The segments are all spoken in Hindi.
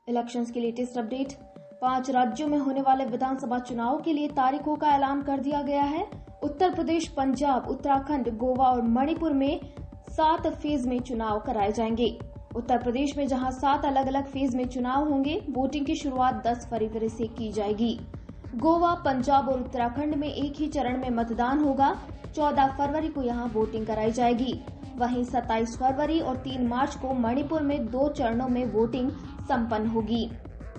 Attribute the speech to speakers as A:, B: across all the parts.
A: इलेक्शंस की लेटेस्ट अपडेट। 5 राज्यों में होने वाले विधानसभा चुनाव के लिए तारीखों का ऐलान कर दिया गया है। उत्तर प्रदेश, पंजाब, उत्तराखंड, गोवा और मणिपुर में 7 फेज में चुनाव कराए जाएंगे। उत्तर प्रदेश में जहां 7 अलग अलग फेज में चुनाव होंगे, वोटिंग की शुरुआत 10 फरवरी से की जाएगी। गोवा, पंजाब और उत्तराखंड में एक ही चरण में मतदान होगा। 14 फरवरी को यहां वोटिंग कराई जाएगी। वहीं 27 फरवरी और 3 मार्च को मणिपुर में 2 चरणों में वोटिंग संपन्न होगी।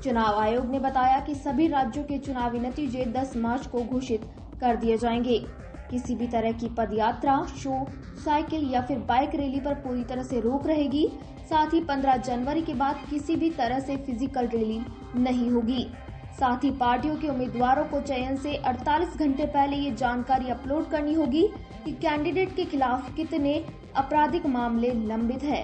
A: चुनाव आयोग ने बताया कि सभी राज्यों के चुनावी नतीजे 10 मार्च को घोषित कर दिए जाएंगे। किसी भी तरह की पदयात्रा, शो, साइकिल या फिर बाइक रैली पर पूरी तरह से रोक रहेगी। साथ ही 15 जनवरी के बाद किसी भी तरह से फिजिकल रैली नहीं होगी। साथ ही पार्टियों के उम्मीदवारों को चयन से 48 घंटे पहले ये जानकारी अपलोड करनी होगी कि कैंडिडेट के खिलाफ कितने आपराधिक मामले लंबित है।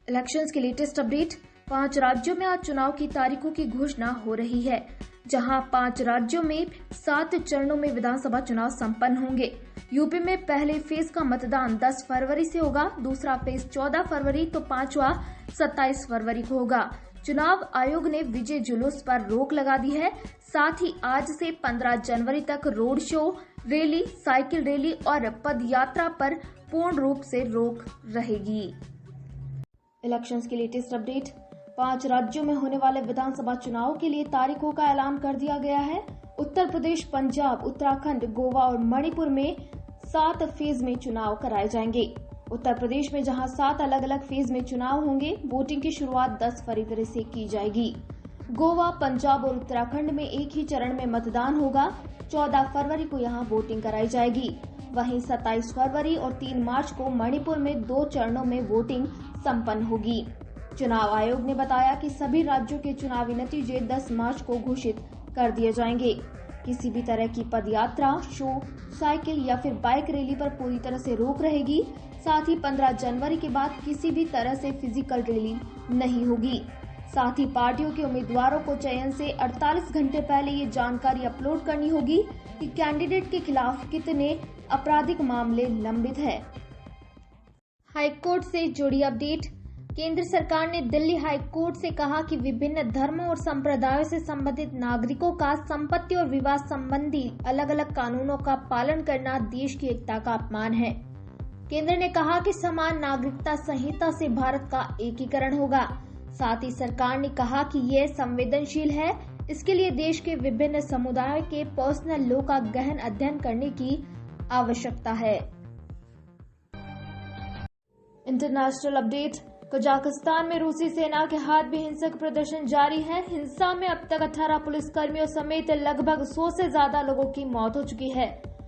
A: इलेक्शंस की लेटेस्ट अपडेट। 5 राज्यों में आज चुनाव की तारीखों की घोषणा हो रही है, जहां 5 राज्यों में 7 चरणों में विधानसभा चुनाव संपन्न होंगे। यूपी में पहले फेज का मतदान 10 फरवरी से होगा, दूसरा फेज 14 फरवरी तो पांचवा 27 फरवरी को होगा। चुनाव आयोग ने विजय जुलूस पर रोक लगा दी है। साथ ही आज से 15 जनवरी तक road show, rally, cycle rally और पदयात्रा पर पूर्ण रूप से रोक रहेगी। इलेक्शंस की लेटेस्ट अपडेट। 5 राज्यों में होने वाले विधानसभा चुनाव के लिए तारीखों का ऐलान कर दिया गया है। उत्तर प्रदेश, पंजाब, उत्तराखंड, गोवा और मणिपुर में 7 फेज में चुनाव कराए जाएंगे। उत्तर प्रदेश में जहां 7 अलग अलग फेज में चुनाव होंगे, वोटिंग की शुरुआत 10 फरवरी से की जाएगी। गोवा, पंजाब और उत्तराखंड में एक ही चरण में मतदान होगा। 14 फरवरी को यहां वोटिंग कराई जाएगी। वहीं 27 फरवरी और 3 मार्च को मणिपुर में 2 चरणों में वोटिंग संपन्न होगी। चुनाव आयोग ने बताया कि सभी राज्यों के चुनावी नतीजे 10 मार्च को घोषित कर दिए जाएंगे। किसी भी तरह की पदयात्रा, शो, साइकिल या फिर बाइक रैली पर पूरी तरह से रोक रहेगी। साथ ही 15 जनवरी के बाद किसी भी तरह से फिजिकल रैली नहीं होगी। साथ ही पार्टियों के उम्मीदवारों को चयन से 48 घंटे पहले ये जानकारी अपलोड करनी होगी कि कैंडिडेट के खिलाफ कितने आपराधिक मामले लंबित है। हाईकोर्ट से जुड़ी अपडेट। केंद्र सरकार ने दिल्ली हाईकोर्ट से कहा कि विभिन्न धर्मों और संप्रदायों से संबंधित नागरिकों का संपत्ति और विवाह संबंधी अलग अलग कानूनों का पालन करना देश की एकता का अपमान है। केंद्र ने कहा कि समान नागरिकता संहिता से भारत का एकीकरण होगा। साथ ही सरकार ने कहा कि यह संवेदनशील है, इसके लिए देश के विभिन्न समुदायों के पर्सनल लॉ का गहन अध्ययन करने की आवश्यकता है। International update. कजाकिस्तान में रूसी सेना के हाथ भी हिंसक प्रदर्शन जारी है। हिंसा में अब तक 18 पुलिसकर्मियों समेत लगभग 100 से ज्यादा लोगों की मौत हो चुकी है।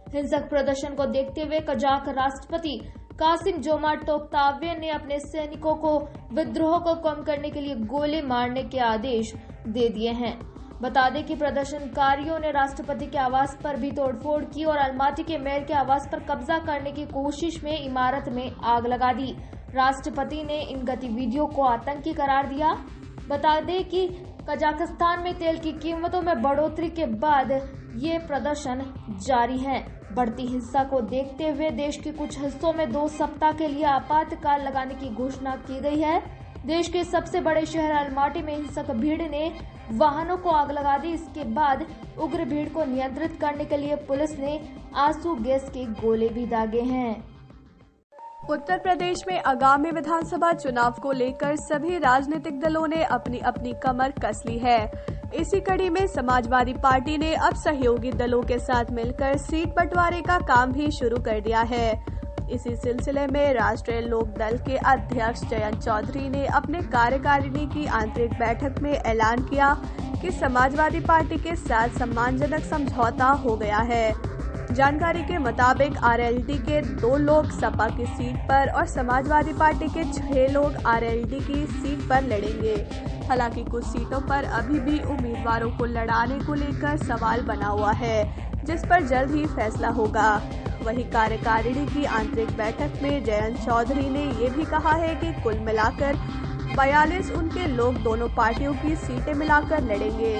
A: हिंसक प्रदर्शन को देखते हुए कजाक राष्ट्रपति कासिम जोमार्ट तोक्ताव्य ने अपने सैनिकों को विद्रोह को कम करने के लिए गोली मारने के आदेश दे दिए हैं। बता दें कि प्रदर्शनकारियों ने राष्ट्रपति के आवास पर भी तोड़फोड़ की और अलमाटी के मेयर के आवास पर कब्जा करने की कोशिश में इमारत में आग लगा दी। राष्ट्रपति ने इन गतिविधियों को आतंकी करार दिया। बता दें कि कजाकिस्तान में तेल की कीमतों में बढ़ोतरी के बाद ये प्रदर्शन जारी है। बढ़ती हिंसा को देखते हुए देश के कुछ हिस्सों में 2 सप्ताह के लिए आपातकाल लगाने की घोषणा की गई है। देश के सबसे बड़े शहर अलमाटी में हिंसक भीड़ ने वाहनों को आग लगा दी। इसके बाद उग्र भीड़ को नियंत्रित करने के लिए पुलिस ने आंसू गैस के गोले भी दागे हैं।
B: उत्तर प्रदेश में आगामी विधानसभा चुनाव को लेकर सभी राजनीतिक दलों ने अपनी अपनी कमर कस ली है। इसी कड़ी में समाजवादी पार्टी ने अब सहयोगी दलों के साथ मिलकर सीट बंटवारे का काम भी शुरू कर दिया है। इसी सिलसिले में राष्ट्रीय लोक दल के अध्यक्ष जयंत चौधरी ने अपने कार्यकारिणी की आंतरिक बैठक में ऐलान किया कि समाजवादी पार्टी के साथ सम्मानजनक समझौता हो गया है। जानकारी के मुताबिक आरएलडी के 2 लोग सपा की सीट पर और समाजवादी पार्टी के 6 लोग आरएलडी की सीट पर लड़ेंगे। हालांकि कुछ सीटों पर अभी भी उम्मीदवारों को लड़ाने को लेकर सवाल बना हुआ है, जिस पर जल्द ही फैसला होगा। वहीं कार्यकारिणी की आंतरिक बैठक में जयंत चौधरी ने ये भी कहा है कि कुल मिलाकर 42 उनके लोग दोनों पार्टियों की सीटें मिलाकर लड़ेंगे।